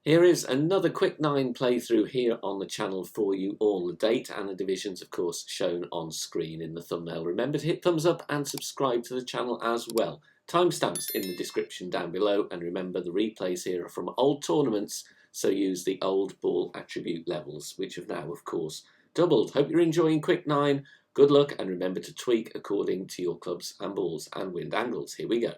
Here is another quick 9 playthrough here on the channel for you all. The date and the divisions, of course, shown on screen in the thumbnail. Remember to hit thumbs up and subscribe to the channel as well. Timestamps in the description down below, and remember the replays here are from old tournaments, so use the old ball attribute levels, which have now, of course, doubled. Hope you're enjoying Quick 9. Good luck, and remember to tweak according to your clubs and balls and wind angles. Here we go.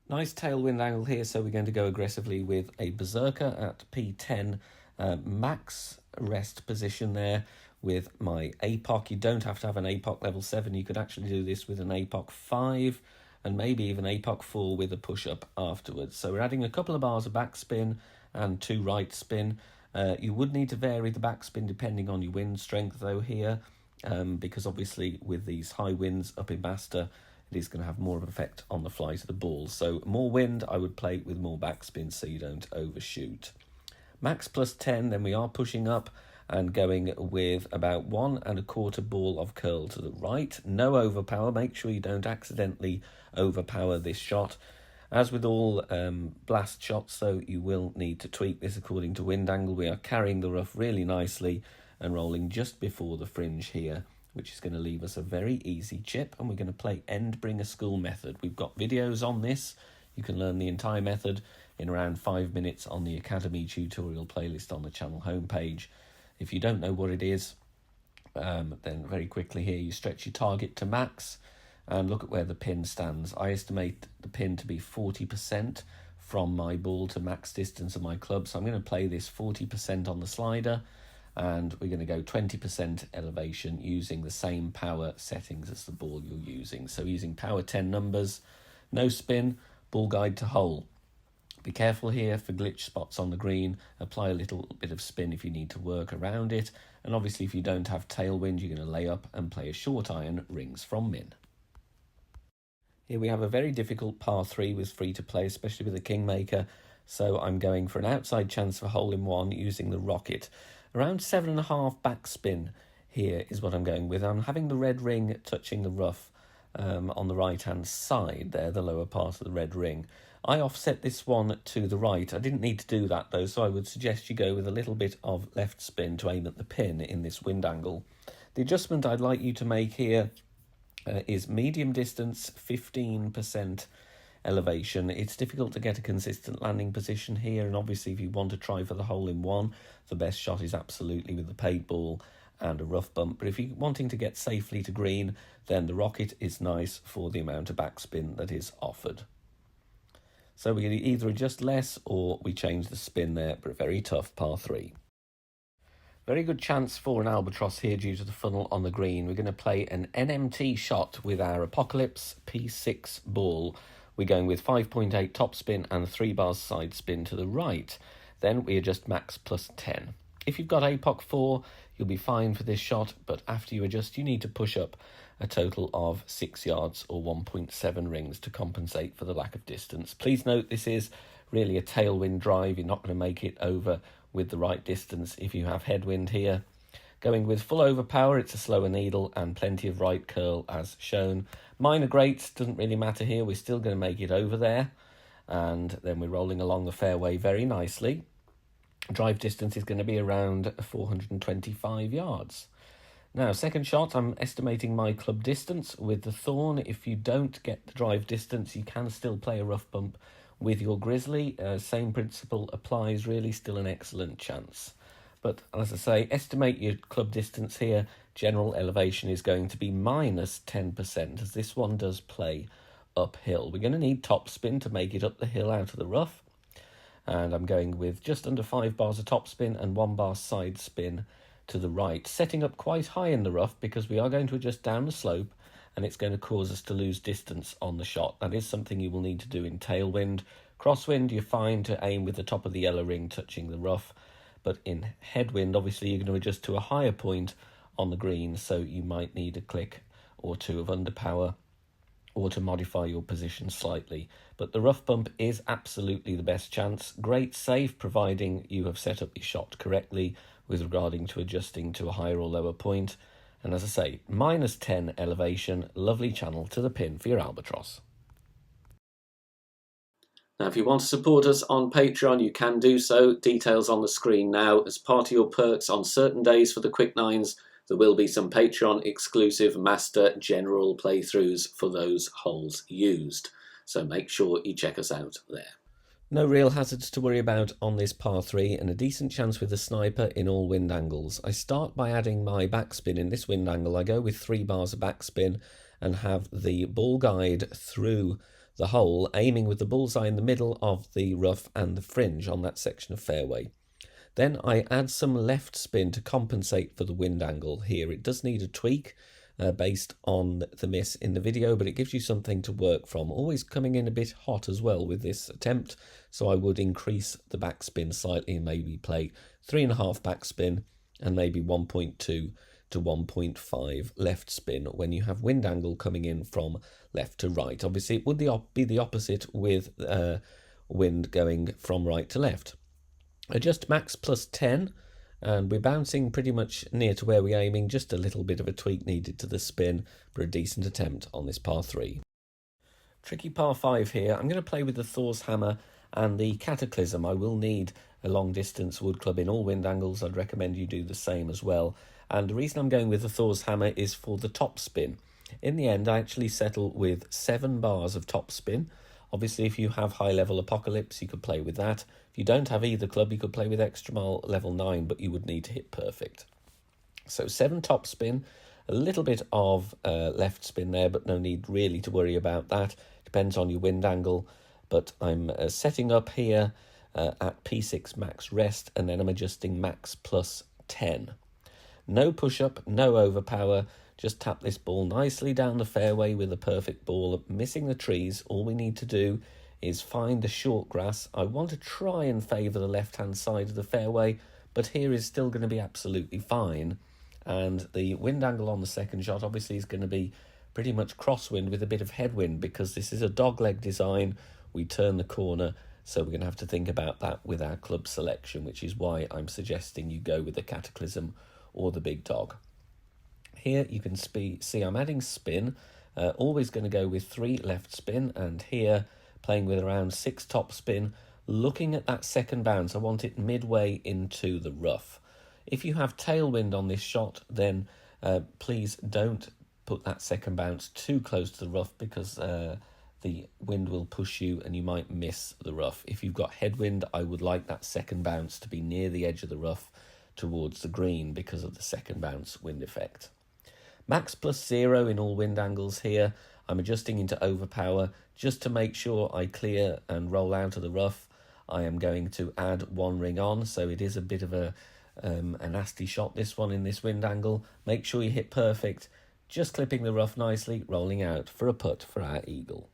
Nice tailwind angle here, so we're going to go aggressively with a berserker at P10, max rest position there with my APOC. You don't have to have an APOC level 7, you could actually do this with an APOC 5 and maybe even APOC 4 with a push-up afterwards. So we're adding a couple of bars of backspin and 2 right spin. You would need to vary the backspin depending on your wind strength though here, because obviously with these high winds up in Master, it is going to have more of an effect on the flight of the ball. So more wind, I would play with more backspin so you don't overshoot. Max plus 10, then we are pushing up and going with about 1 1/4 ball of curl to the right. No overpower, make sure you don't accidentally overpower this shot. As with all blast shots though, you will need to tweak this according to wind angle. We are carrying the rough really nicely and rolling just before the fringe here, which is going to leave us a very easy chip, and we're going to play End Bringer School method. We've got videos on this. You can learn the entire method in around 5 minutes on the Academy tutorial playlist on the channel homepage. If you don't know what it is, then very quickly here, you stretch your target to max and look at where the pin stands. I estimate the pin to be 40% from my ball to max distance of my club, so I'm going to play this 40% on the slider, and we're going to go 20% elevation using the same power settings as the ball you're using. So using power 10 numbers, no spin, ball guide to hole. Be careful here for glitch spots on the green. Apply a little bit of spin if you need to work around it. And obviously if you don't have tailwind, you're going to lay up and play a short iron, rings from min. Here we have a very difficult par 3 with free to play, especially with the Kingmaker. So I'm going for an outside chance for hole in one using the rocket. Around 7.5 backspin here is what I'm going with. I'm having the red ring touching the rough on the right-hand side there, the lower part of the red ring. I offset this one to the right. I didn't need to do that though, so I would suggest you go with a little bit of left spin to aim at the pin in this wind angle. The adjustment I'd like you to make here is medium distance, 15% elevation. It's difficult to get a consistent landing position here, and obviously if you want to try for the hole in one, the best shot is absolutely with the paid ball and a rough bump. But if you're wanting to get safely to green, then the rocket is nice for the amount of backspin that is offered. So we're going to either adjust less or we change the spin there, but a very tough par 3. Very good chance for an albatross here due to the funnel on the green. We're going to play an NMT shot with our Apocalypse P6 ball. We're going with 5.8 top spin and 3 bars side spin to the right. Then we adjust max plus 10. If you've got APOC 4, you'll be fine for this shot, but after you adjust, you need to push up a total of 6 yards or 1.7 rings to compensate for the lack of distance. Please note this is really a tailwind drive. You're not going to make it over with the right distance if you have headwind here. Going with full overpower, it's a slower needle and plenty of right curl as shown. Minor greats, doesn't really matter here. We're still going to make it over there. And then we're rolling along the fairway very nicely. Drive distance is going to be around 425 yards. Now, second shot, I'm estimating my club distance with the Thorn. If you don't get the drive distance, you can still play a rough bump with your Grizzly. Same principle applies, really still an excellent chance. But as I say, estimate your club distance here. General elevation is going to be minus 10%, as this one does play uphill. We're going to need top spin to make it up the hill out of the rough. And I'm going with just under 5 bars of top spin and 1 bar side spin to the right, setting up quite high in the rough because we are going to adjust down the slope and it's going to cause us to lose distance on the shot. That is something you will need to do in tailwind. Crosswind, you're fine to aim with the top of the yellow ring touching the rough, but in headwind, obviously you're going to adjust to a higher point on the green, so you might need a click or two of underpower or to modify your position slightly. But the rough bump is absolutely the best chance. Great save, providing you have set up your shot correctly with regarding to adjusting to a higher or lower point. And as I say, minus 10 elevation, lovely channel to the pin for your albatross. Now, if you want to support us on Patreon, you can do so. Details on the screen now. As part of your perks on certain days for the Quick Nines, there will be some Patreon exclusive Master General playthroughs for those holes used. So make sure you check us out there. No real hazards to worry about on this par 3 and a decent chance with the sniper in all wind angles. I start by adding my backspin in this wind angle. I go with 3 bars of backspin and have the ball guide through the hole, aiming with the bullseye in the middle of the rough and the fringe on that section of fairway. Then I add some left spin to compensate for the wind angle here. It does need a tweak based on the miss in the video, but it gives you something to work from. Always coming in a bit hot as well with this attempt, so I would increase the backspin slightly and maybe play 3.5 backspin and maybe 1.2 to 1.5 left spin when you have wind angle coming in from left to right. Obviously, it would be the opposite with wind going from right to left. Adjust max plus 10, and we're bouncing pretty much near to where we're aiming. Just a little bit of a tweak needed to the spin for a decent attempt on this par 3. Tricky par 5 here. I'm going to play with the Thor's Hammer and the Cataclysm. I will need a long distance wood club in all wind angles. I'd recommend you do the same as well. And the reason I'm going with the Thor's Hammer is for the top spin. In the end, I actually settle with 7 bars of top spin. Obviously, if you have high level Apocalypse, you could play with that. If you don't have either club, you could play with Extra Mile level 9, but you would need to hit perfect. So 7 top spin, a little bit of left spin there, but no need really to worry about that. Depends on your wind angle. But I'm setting up here at P6 max rest, and then I'm adjusting max plus 10. No push-up, no overpower. Just tap this ball nicely down the fairway with a perfect ball, missing the trees. All we need to do is find the short grass. I want to try and favour the left-hand side of the fairway, but here is still going to be absolutely fine. And the wind angle on the second shot obviously is going to be pretty much crosswind with a bit of headwind, because this is a dogleg design. We turn the corner, so we're going to have to think about that with our club selection, which is why I'm suggesting you go with the Cataclysm or the Big Dog. Here you can see I'm adding spin, always going to go with 3 left spin, and here playing with around 6 top spin, looking at that second bounce. I want it midway into the rough. If you have tailwind on this shot, then please don't put that second bounce too close to the rough, because the wind will push you and you might miss the rough. If you've got headwind, I would like that second bounce to be near the edge of the rough towards the green because of the second bounce wind effect. Max plus 0 in all wind angles here. I'm adjusting into overpower just to make sure I clear and roll out of the rough. I am going to add 1 ring on, so it is a bit of a nasty shot, this one, in this wind angle. Make sure you hit perfect, just clipping the rough nicely, rolling out for a putt for our eagle.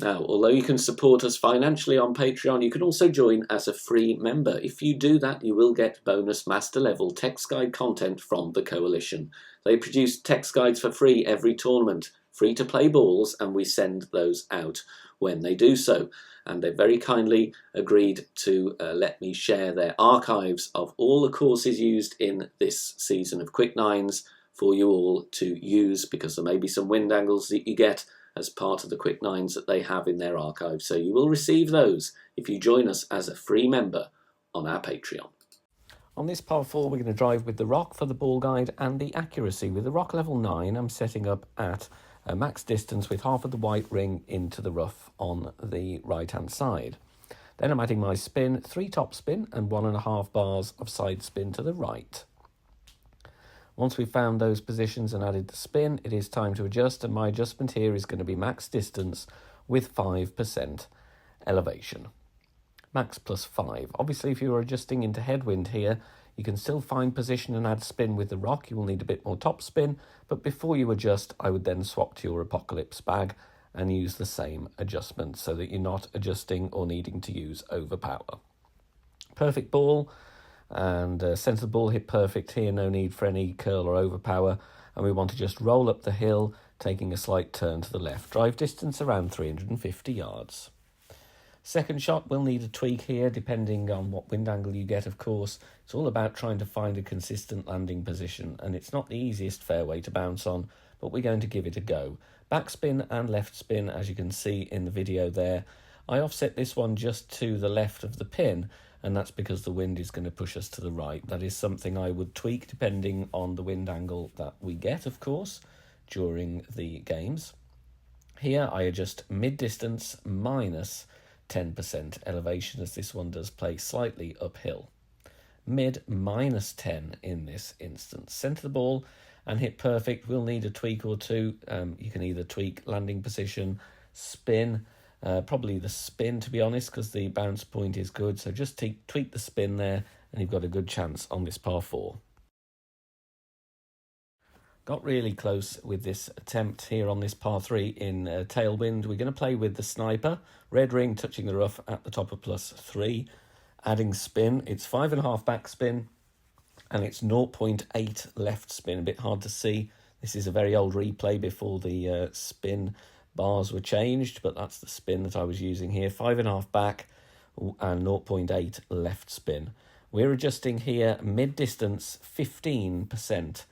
Now, although you can support us financially on Patreon, you can also join as a free member. If you do that, you will get bonus master level text guide content from the Coalition. They produce text guides for free every tournament, free to play balls, and we send those out when they do so. And they very kindly agreed to let me share their archives of all the courses used in this season of Quick Nines for you all to use, because there may be some wind angles that you get as part of the Quick Nines that they have in their archive. So you will receive those if you join us as a free member on our Patreon. On this par 4, we're going to drive with the rock for the ball guide and the accuracy. With the rock level 9, I'm setting up at a max distance with half of the white ring into the rough on the right-hand side. Then I'm adding my spin, 3 top spin and 1.5 bars of side spin to the right. Once we've found those positions and added the spin, it is time to adjust, and my adjustment here is going to be max distance with 5% elevation. Max plus 5. Obviously, if you're adjusting into headwind here, you can still find position and add spin with the rock. You will need a bit more top spin, but before you adjust, I would then swap to your Apocalypse bag and use the same adjustment so that you're not adjusting or needing to use overpower. Perfect ball. And centre the ball hit perfect here, no need for any curl or overpower, and we want to just roll up the hill, taking a slight turn to the left. Drive distance around 350 yards. Second shot will need a tweak here, depending on what wind angle you get, of course. It's all about trying to find a consistent landing position, and it's not the easiest fairway to bounce on, but we're going to give it a go. Backspin and left spin, as you can see in the video there. I offset this one just to the left of the pin, and that's because the wind is going to push us to the right. That is something I would tweak depending on the wind angle that we get, of course, during the games. Here I adjust mid-distance minus 10% elevation, as this one does play slightly uphill. Mid minus 10 in this instance. Centre the ball and hit perfect. We'll need a tweak or two. You can either tweak landing position, spin, probably the spin to be honest, because the bounce point is good. So just tweak the spin there and you've got a good chance on this par 4. Got really close with this attempt here on this par 3 in tailwind. We're going to play with the sniper. Red ring touching the rough at the top of +3. Adding spin. It's 5.5 back spin and it's 0.8 left spin. A bit hard to see. This is a very old replay before the spin bars were changed, but that's the spin that I was using here. 5.5 back and 0.8 left spin. We're adjusting here mid-distance 15%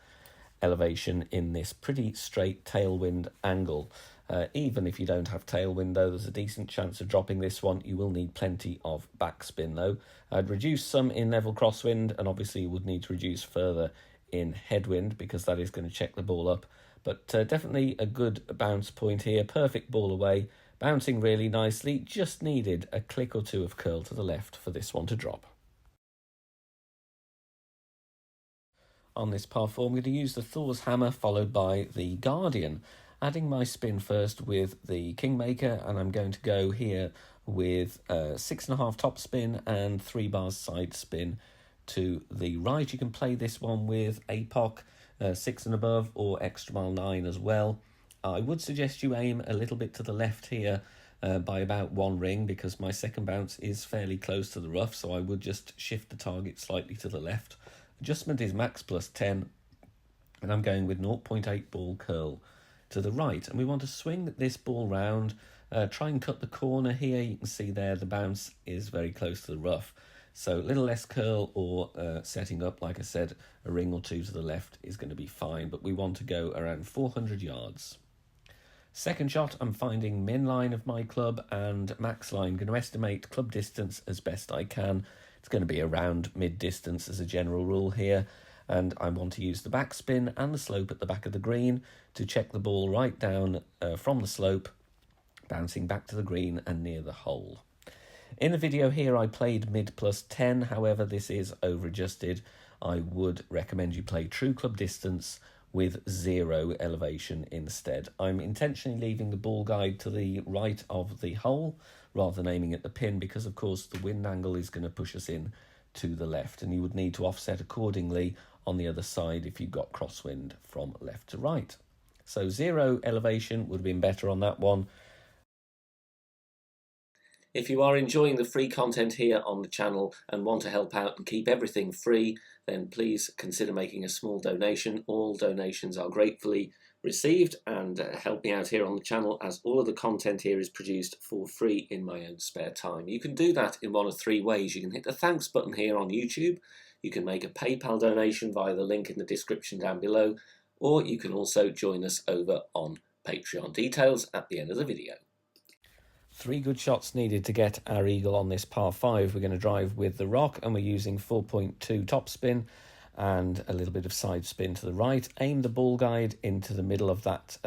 elevation in this pretty straight tailwind angle. Even if you don't have tailwind though, there's a decent chance of dropping this one. You will need plenty of backspin though. I'd reduce some in level crosswind, and obviously you would need to reduce further in headwind because that is going to check the ball up. But definitely a good bounce point here. Perfect ball away, bouncing really nicely. Just needed a click or two of curl to the left for this one to drop. On this par 4, I'm going to use the Thor's Hammer followed by the Guardian, adding my spin first with the Kingmaker, and I'm going to go here with 6.5 top spin and 3 bars side spin to the right. You can play this one with APOC 6 and above or extra mile 9 as well. I would suggest you aim a little bit to the left here by about 1 ring, because my second bounce is fairly close to the rough, so I would just shift the target slightly to the left. Adjustment is max +10, and I'm going with 0.8 ball curl to the right. And we want to swing this ball round, try and cut the corner here. You can see there the bounce is very close to the rough. So a little less curl or setting up, like I said, a ring or 2 to the left is going to be fine, but we want to go around 400 yards. Second shot, I'm finding min line of my club and max line. Going to estimate club distance as best I can. It's going to be around mid-distance as a general rule here, and I want to use the backspin and the slope at the back of the green to check the ball right down from the slope, bouncing back to the green and near the hole. In the video here I played mid +10, however this is over adjusted. I would recommend you play true club distance with 0 elevation instead. I'm intentionally leaving the ball guide to the right of the hole rather than aiming at the pin, because of course the wind angle is going to push us in to the left, and you would need to offset accordingly on the other side if you've got crosswind from left to right. So 0 elevation would have been better on that one. If you are enjoying the free content here on the channel and want to help out and keep everything free, then please consider making a small donation. All donations are gratefully received and help me out here on the channel, as all of the content here is produced for free in my own spare time. You can do that in one of 3 ways. You can hit the thanks button here on YouTube, you can make a PayPal donation via the link in the description down below, or you can also join us over on Patreon. Details at the end of the video. 3 good shots needed to get our eagle on this par 5. We're going to drive with the rock, and we're using 4.2 top spin and a little bit of side spin to the right. Aim the ball guide into the middle of that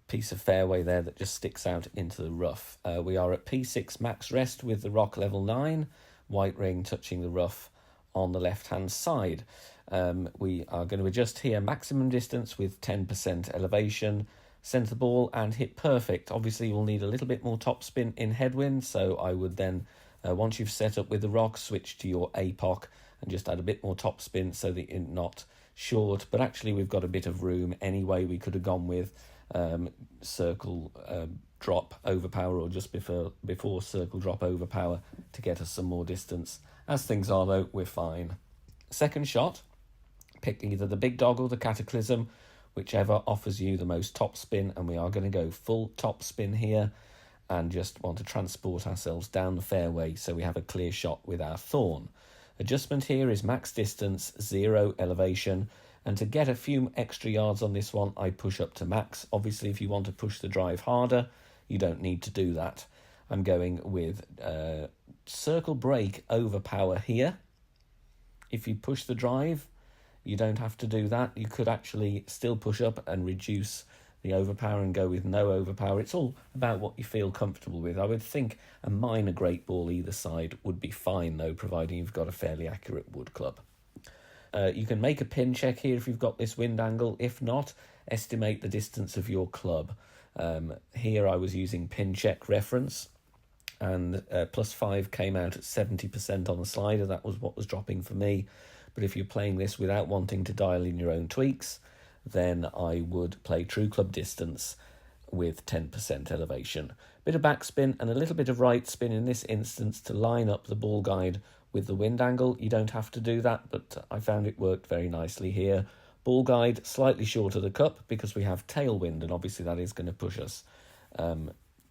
piece of fairway there that just sticks out into the rough. We are at P6 max rest with the rock level 9, white ring touching the rough on the left hand side. We are going to adjust here maximum distance with 10% elevation, centre the ball and hit perfect. Obviously you'll need a little bit more top spin in headwind, so I would then once you've set up with the rock, switch to your APOC and just add a bit more top spin so that you're not short. But actually we've got a bit of room anyway. We could have gone with circle drop overpower, or just before circle drop overpower to get us some more distance. As things are though, we're fine. Second shot, pick either the big dog or the cataclysm, whichever offers you the most top spin, and we are going to go full top spin here. and just want to transport ourselves down the fairway so we have a clear shot with our thorn. Adjustment here is max distance, 0 elevation, and to get a few extra yards on this one, I push up to max. Obviously, if you want to push the drive harder, you don't need to do that. I'm going with circle break over power here. If you push the drive, you don't have to do that. You could actually still push up and reduce the overpower and go with no overpower. It's all about what you feel comfortable with. I would think a minor great ball either side would be fine though, providing you've got a fairly accurate wood club. You can make a pin check here if you've got this wind angle. If not, estimate the distance of your club. Here I was using pin check reference, and +5 came out at 70% on the slider. That was what was dropping for me. But if you're playing this without wanting to dial in your own tweaks, then I would play true club distance with 10% elevation. Bit of backspin and a little bit of right spin in this instance to line up the ball guide with the wind angle. You don't have to do that, but I found it worked very nicely here. Ball guide slightly short of the cup because we have tailwind, and obviously that is going to push us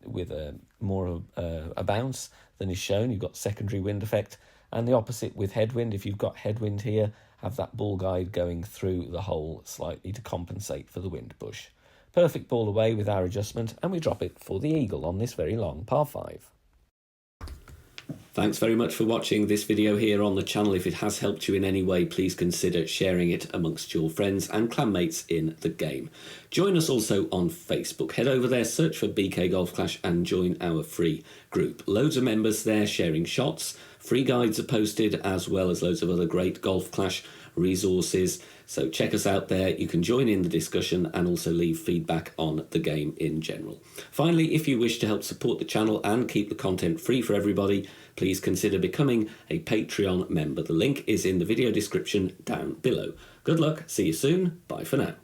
with more a bounce than is shown. You've got secondary wind effect, and the opposite with headwind. If you've got headwind here, have that ball guide going through the hole slightly to compensate for the wind push. Perfect ball away with our adjustment, and we drop it for the eagle on this very long par 5. Thanks very much for watching this video here on the channel. If it has helped you in any way, please consider sharing it amongst your friends and clanmates in the game. Join us also on Facebook. Head over there, search for BK Golf Clash and join our free group. Loads of members there sharing shots. Free guides are posted, as well as loads of other great Golf Clash resources. So check us out there. You can join in the discussion and also leave feedback on the game in general. Finally, if you wish to help support the channel and keep the content free for everybody, please consider becoming a Patreon member. The link is in the video description down below. Good luck, see you soon, bye for now.